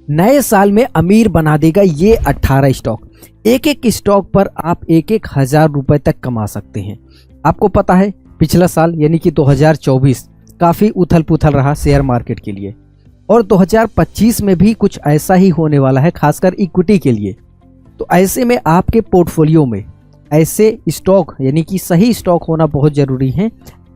नए साल में अमीर बना देगा ये 18 स्टॉक। एक एक स्टॉक पर आप 1,000 रुपए तक कमा सकते हैं। आपको पता है पिछला साल यानी कि 2024 काफ़ी उथल पुथल रहा शेयर मार्केट के लिए, और 2025 में भी कुछ ऐसा ही होने वाला है, खासकर इक्विटी के लिए। तो ऐसे में आपके पोर्टफोलियो में ऐसे स्टॉक यानी कि सही स्टॉक होना बहुत ज़रूरी है,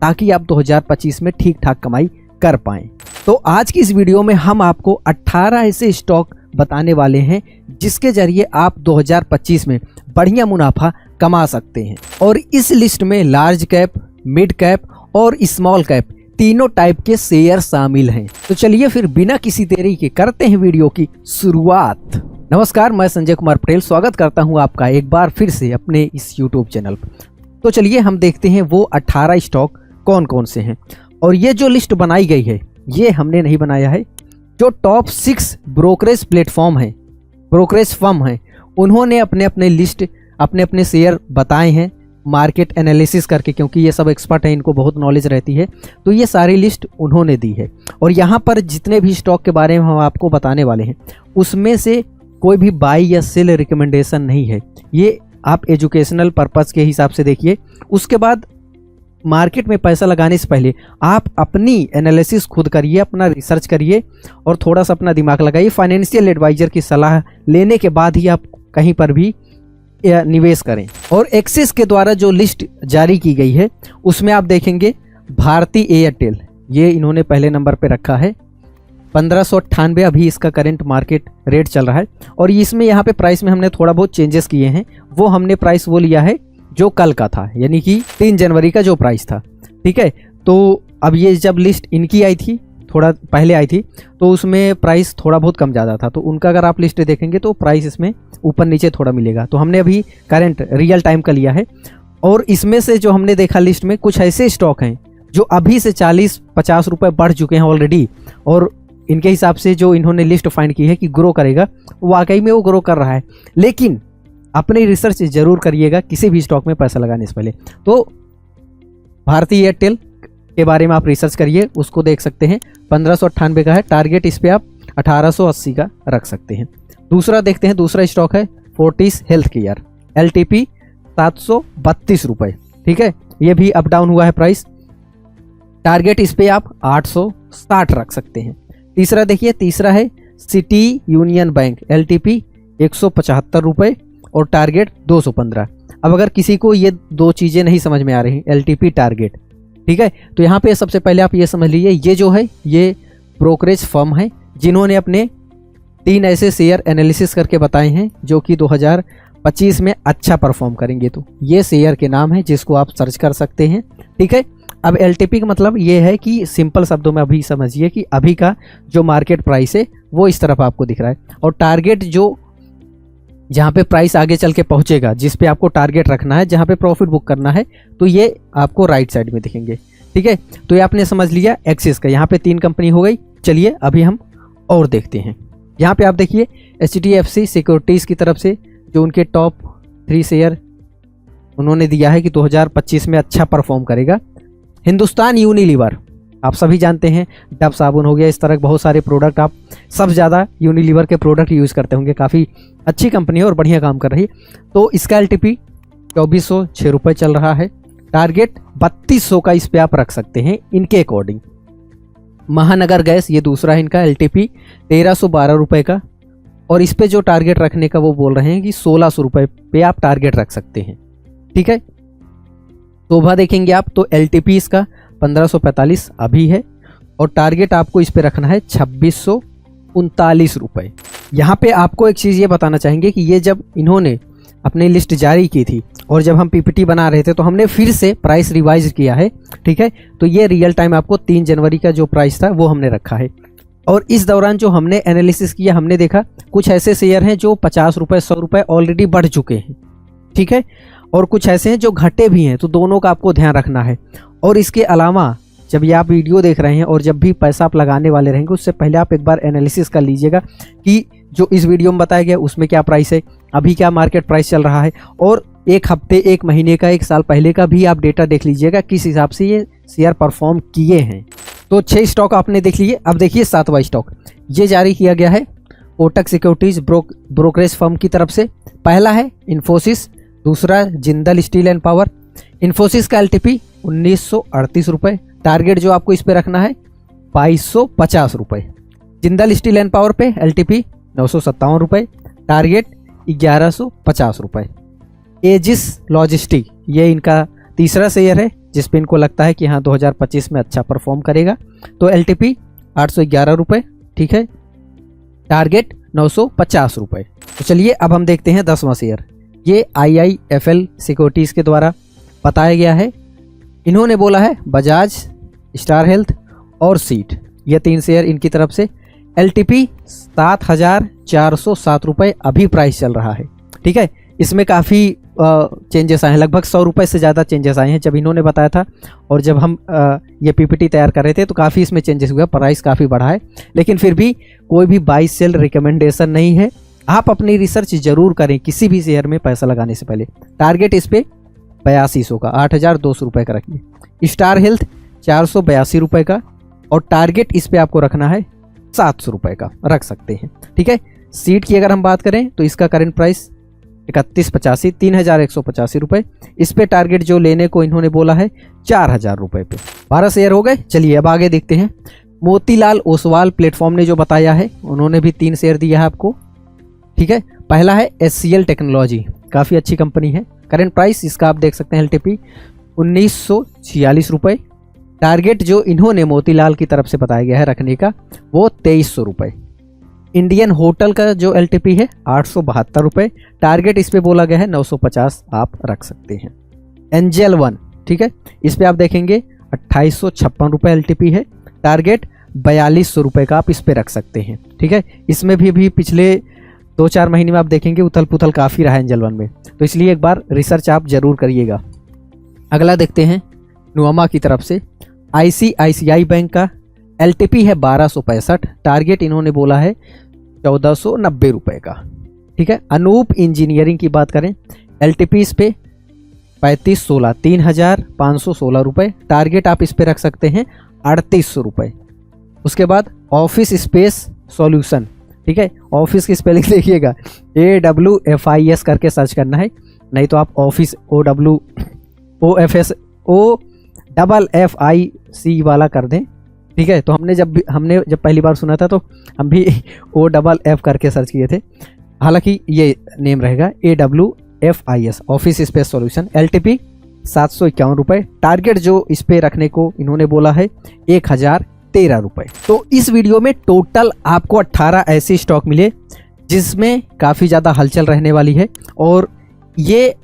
ताकि आप 2025 में ठीक ठाक कमाई कर पाएँ। तो आज की इस वीडियो में हम आपको 18 ऐसे स्टॉक बताने वाले हैं जिसके जरिए आप 2025 में बढ़िया मुनाफा कमा सकते हैं। और इस लिस्ट में लार्ज कैप, मिड कैप और स्मॉल कैप तीनों टाइप के शेयर शामिल हैं। तो चलिए फिर बिना किसी देरी के करते हैं वीडियो की शुरुआत। नमस्कार, मैं संजय कुमार पटेल स्वागत करता हूं आपका एक बार फिर से अपने इस यूट्यूब चैनल पर। तो चलिए हम देखते हैं वो 18 स्टॉक कौन कौन से हैं। और ये जो लिस्ट बनाई गई है ये हमने नहीं बनाया है, जो टॉप 6 ब्रोकरेज प्लेटफॉर्म हैं, ब्रोकरेज फर्म हैं, उन्होंने अपने अपने शेयर बताए हैं मार्केट एनालिसिस करके, क्योंकि ये सब एक्सपर्ट हैं, इनको बहुत नॉलेज रहती है। तो ये सारी लिस्ट उन्होंने दी है। और यहाँ पर जितने भी स्टॉक के बारे में हम आपको बताने वाले हैं उसमें से कोई भी बाई या सेल रिकमेंडेशन नहीं है। ये आप एजुकेशनल पर्पस के हिसाब से देखिए। उसके बाद मार्केट में पैसा लगाने से पहले आप अपनी एनालिसिस खुद करिए, अपना रिसर्च करिए और थोड़ा सा अपना दिमाग लगाइए। फाइनेंशियल एडवाइजर की सलाह लेने के बाद ही आप कहीं पर भी निवेश करें। और एक्सिस के द्वारा जो लिस्ट जारी की गई है उसमें आप देखेंगे भारती एयरटेल, ये इन्होंने पहले नंबर पे रखा है, 1598 अभी इसका करंट मार्केट रेट चल रहा है। और इसमें यहाँ पे प्राइस में हमने थोड़ा बहुत चेंजेस किए हैं। वो हमने प्राइस वो लिया है जो कल का था, यानी कि 3 जनवरी का जो प्राइस था, ठीक है। तो अब ये जब लिस्ट इनकी आई थी, थोड़ा पहले आई थी, तो उसमें प्राइस थोड़ा बहुत कम ज़्यादा था। तो उनका अगर आप लिस्ट देखेंगे तो प्राइस इसमें ऊपर नीचे थोड़ा मिलेगा। तो हमने अभी करंट रियल टाइम का लिया है। और इसमें से जो हमने देखा लिस्ट में कुछ ऐसे स्टॉक हैं जो अभी से 40-50 रुपये बढ़ चुके हैं ऑलरेडी। और इनके हिसाब से जो इन्होंने लिस्ट फाइंड की है कि ग्रो करेगा, वाकई में वो ग्रो कर रहा है। लेकिन अपनी रिसर्च जरूर करिएगा किसी भी स्टॉक में पैसा लगाने से पहले। तो भारती एयरटेल के बारे में आप रिसर्च करिए, उसको देख सकते हैं, 1598 का है टारगेट, इस पे आप 1880 का रख सकते हैं। दूसरा देखते हैं, दूसरा स्टॉक है फोर्टिस हेल्थ केयर, LTP 732 रुपये, ठीक है। ये भी अप डाउन हुआ है प्राइस, टारगेट इस पे आप 860 रख सकते हैं। तीसरा देखिए, तीसरा है सिटी यूनियन बैंक, LTP 175 रुपये और टारगेट 215। अब अगर किसी को ये दो चीज़ें नहीं समझ में आ रही, LTP टारगेट, ठीक है, तो यहाँ पे सबसे पहले आप ये समझ लीजिए, ये जो है ये ब्रोकरेज फर्म है जिन्होंने अपने 3 ऐसे शेयर एनालिसिस करके बताए हैं जो कि 2025 में अच्छा परफॉर्म करेंगे। तो ये शेयर के नाम है जिसको आप सर्च कर सकते हैं, ठीक है। अब LTP का मतलब ये है कि सिंपल शब्दों में अभी समझिए कि अभी का जो मार्केट प्राइस है वो इस तरफ आपको दिख रहा है, और टारगेट जो जहाँ पे प्राइस आगे चल के पहुँचेगा, जिस पे आपको टारगेट रखना है, जहाँ पे प्रॉफिट बुक करना है, तो ये आपको राइट साइड में दिखेंगे, ठीक है। तो ये आपने समझ लिया एक्सिस का। यहाँ पे 3 कंपनी हो गई। चलिए अभी हम और देखते हैं। यहाँ पे आप देखिए HDFC सिक्योरिटीज़ की तरफ से जो उनके टॉप 3 शेयर उन्होंने दिया है कि 2025 में अच्छा परफॉर्म करेगा। हिंदुस्तान यूनिलीवर, आप सभी जानते हैं, डब साबुन हो गया, इस तरह के बहुत सारे प्रोडक्ट, आप सब ज़्यादा यूनिलीवर के प्रोडक्ट यूज़ करते होंगे। काफ़ी अच्छी कंपनी है और बढ़िया काम कर रही है। तो इसका LTP 2406 रुपये चल रहा है, टारगेट 3200 का इस पर आप रख सकते हैं इनके अकॉर्डिंग। महानगर गैस, ये दूसरा है इनका, LTP 1312 रुपये का, और इस पर जो टारगेट रखने का वो बोल रहे हैं कि 1600 रुपये पे आप टारगेट रख सकते हैं, ठीक है। शोभा देखेंगे आप तो LTP इसका 1545 अभी है, और टारगेट आपको इस पे रखना है 2639 रुपये। यहाँ पे आपको एक चीज़ ये बताना चाहेंगे कि ये जब इन्होंने अपनी लिस्ट जारी की थी और जब हम PPT बना रहे थे तो हमने फिर से प्राइस रिवाइज किया है, ठीक है। तो ये रियल टाइम आपको 3 जनवरी का जो प्राइस था वो हमने रखा है। और इस दौरान जो हमने एनालिसिस किया, हमने देखा कुछ ऐसे शेयर हैं जो 50 रुपये 100 रुपये ऑलरेडी बढ़ चुके हैं, ठीक है, और कुछ ऐसे हैं जो घटे भी हैं। तो दोनों का आपको ध्यान रखना है। और इसके अलावा जब ये आप वीडियो देख रहे हैं और जब भी पैसा आप लगाने वाले रहेंगे, उससे पहले आप एक बार एनालिसिस कर लीजिएगा कि जो इस वीडियो में बताया गया उसमें क्या प्राइस है, अभी क्या मार्केट प्राइस चल रहा है, और 1 हफ्ते, 1 महीने का, 1 साल पहले का भी आप डेटा देख लीजिएगा किस हिसाब से ये शेयर परफॉर्म किए हैं। तो 6 स्टॉक आपने देख लिए। अब देखिए 7वां स्टॉक, ये जारी किया गया है कोटक सिक्योरिटीज ब्रोकरेज फर्म की तरफ से। पहला है इन्फोसिस, दूसरा Jindal steel and power. Infosys का एलटीपी 1938 रुपये, टारगेट जो आपको इस पे रखना है 2250 रुपये। जिंदल स्टील एंड पावर पे एलटीपी 957 रुपये, टारगेट 1150 रुपये। एजिस लॉजिस्टिक ये इनका तीसरा शेयर है जिस पे इनको लगता है कि हाँ 2025 में अच्छा परफॉर्म करेगा, तो एलटीपी 811 रुपये, ठीक है, टारगेट 950 रुपये। तो चलिए अब हम देखते हैं 10वां शेयर। ये IIFL सिक्योरिटीज़ के द्वारा बताया गया है। इन्होंने बोला है बजाज, स्टार हेल्थ और सीट, ये 3 शेयर इनकी तरफ से। एलटीपी 7407 रुपये अभी प्राइस चल रहा है, ठीक है। इसमें काफ़ी चेंजेस आए हैं, लगभग 100 रुपये से ज़्यादा चेंजेस आए हैं जब इन्होंने बताया था, और जब हम ये पीपीटी तैयार कर रहे थे तो काफ़ी इसमें चेंजेस हुआ, प्राइस काफ़ी बढ़ा है। लेकिन फिर भी कोई भी बाई सेल रिकमेंडेशन नहीं है, आप अपनी रिसर्च जरूर करें किसी भी शेयर में पैसा लगाने से पहले। टारगेट इस पर 8200 का, 8200 रुपये का रखिए। स्टार हेल्थ 482 रुपये का, और टारगेट इस पर आपको रखना है 700 रुपये का, रख सकते हैं, ठीक है। सीट की अगर हम बात करें तो इसका करंट प्राइस 3185, 3185 रुपये। इस पे टारगेट जो लेने को इन्होंने बोला है 4000 रुपये पे। 12 शेयर हो गए। चलिए अब आगे देखते हैं। मोतीलाल ओसवाल प्लेटफॉर्म ने जो बताया है, उन्होंने भी 3 शेयर दिया है आपको, ठीक है। पहला है HCL टेक्नोलॉजी, काफ़ी अच्छी कंपनी है। करंट प्राइस इसका आप देख सकते हैं एलटीपी 1946 रुपये। टारगेट जो इन्होंने मोतीलाल की तरफ से बताया गया है रखने का वो 2300 रुपये। इंडियन होटल का जो एलटीपी है 872 रुपये, टारगेट इस पे बोला गया है 950, आप रख सकते हैं। एंजल वन, ठीक है, इस पे आप देखेंगे 2856 रुपये एलटीपी है, टारगेट 4200 रुपये का आप इस पे रख सकते हैं, ठीक है। इसमें भी पिछले 2-4 महीने में आप देखेंगे उथल पुथल काफ़ी रहा है एंजल वन में, तो इसलिए एक बार रिसर्च आप जरूर करिएगा। अगला देखते हैं नुआमा की तरफ से। ICICI बैंक का एलटीपी है 1265, टारगेट इन्होंने बोला है 1490 रुपये का, ठीक है। अनूप इंजीनियरिंग की बात करें, एलटीपी इस पे 3516, 3516 रुपये, टारगेट आप इस पे रख सकते हैं 3800 रुपये। उसके बाद ऑफिस स्पेस सॉल्यूशन, ठीक है, ऑफिस की स्पेलिंग देखिएगा AWFIS करके सर्च करना है, नहीं तो आप ऑफिस OFFIC वाला कर दें, ठीक है। तो हमने जब पहली बार सुना था तो हम भी OFF करके सर्च किए थे, हालांकि ये नेम रहेगा AWFIS, office space solution. LTP 751 रुपये, टारगेट जो इस पे रखने को इन्होंने बोला है 1013 रुपये। तो इस वीडियो में टोटल आपको 18 ऐसे स्टॉक मिले जिसमें काफ़ी ज़्यादा हलचल रहने वाली है, और ये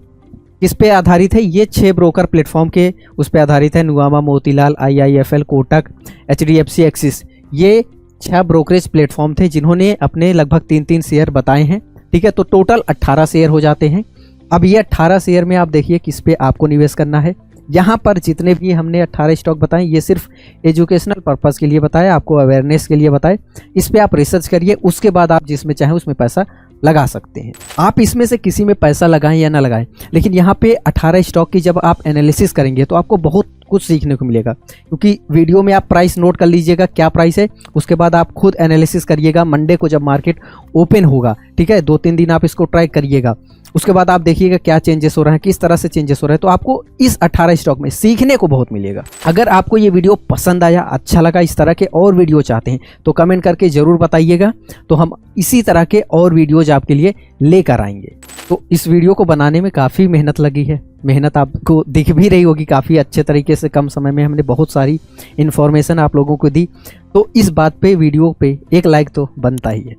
किस पे आधारित है, ये 6 ब्रोकर प्लेटफॉर्म के उस पे आधारित है। Nuvama, Motilal, IIFL, Kotak, HDFC, Axis, ये 6 ब्रोकरेज प्लेटफॉर्म थे जिन्होंने अपने लगभग 3-3 शेयर बताए हैं, ठीक है। तो टोटल 18 शेयर हो जाते हैं। अब ये 18 शेयर में आप देखिए किस पे आपको निवेश करना है। यहाँ पर जितने भी हमने 18 स्टॉक बताए ये सिर्फ एजुकेशनल पर्पज़ के लिए बताए, आपको अवेयरनेस के लिए बताए। इस पे आप रिसर्च करिए, उसके बाद आप जिसमें चाहें उसमें पैसा लगा सकते हैं। आप इसमें से किसी में पैसा लगाएं या ना लगाएं, लेकिन यहाँ पे 18 स्टॉक की जब आप एनालिसिस करेंगे तो आपको बहुत कुछ सीखने को मिलेगा, क्योंकि वीडियो में आप प्राइस नोट कर लीजिएगा क्या प्राइस है, उसके बाद आप खुद एनालिसिस करिएगा। मंडे को जब मार्केट ओपन होगा, ठीक है, 2-3 दिन आप इसको ट्राई करिएगा, उसके बाद आप देखिएगा क्या चेंजेस हो रहे हैं, किस तरह से चेंजेस हो रहे हैं, तो आपको इस 18 स्टॉक में सीखने को बहुत मिलेगा। अगर आपको ये वीडियो पसंद आया, अच्छा लगा, इस तरह के और वीडियो चाहते हैं तो कमेंट करके ज़रूर बताइएगा, तो हम इसी तरह के और वीडियोज आपके लिए लेकर आएंगे। तो इस वीडियो को बनाने में काफ़ी मेहनत लगी है, मेहनत आपको दिख भी रही होगी, काफ़ी अच्छे तरीके से कम समय में हमने बहुत सारी इन्फॉर्मेशन आप लोगों को दी, तो इस बात पे वीडियो पे एक लाइक तो बनता ही है।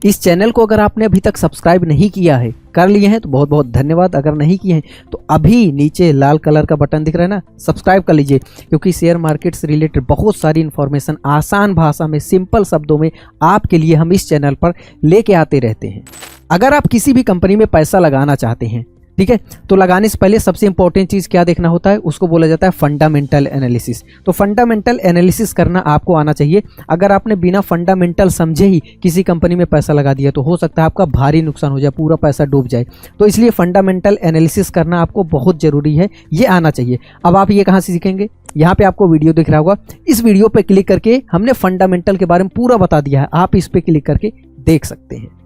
इस चैनल को अगर आपने अभी तक सब्सक्राइब नहीं किया है, कर लिए हैं तो बहुत बहुत धन्यवाद। अगर नहीं किए हैं तो अभी नीचे लाल कलर का बटन दिख रहा है ना, सब्सक्राइब कर लीजिए, क्योंकि शेयर मार्केट से रिलेटेड बहुत सारी इन्फॉर्मेशन आसान भाषा में, सिंपल शब्दों में आपके लिए हम इस चैनल पर लेके आते रहते हैं। अगर आप किसी भी कंपनी में पैसा लगाना चाहते हैं, ठीक है, तो लगाने से पहले सबसे इंपॉर्टेंट चीज़ क्या देखना होता है, उसको बोला जाता है फंडामेंटल एनालिसिस। तो फंडामेंटल एनालिसिस करना आपको आना चाहिए। अगर आपने बिना फंडामेंटल समझे ही किसी कंपनी में पैसा लगा दिया तो हो सकता है आपका भारी नुकसान हो जाए, पूरा पैसा डूब जाए। तो इसलिए फंडामेंटल एनालिसिस करना आपको बहुत ज़रूरी है, ये आना चाहिए। अब आप ये कहाँ से सीखेंगे, यहाँ पे आपको वीडियो दिख रहा होगा, इस वीडियो पे क्लिक करके हमने फंडामेंटल के बारे में पूरा बता दिया है, आप इस पे क्लिक करके देख सकते हैं।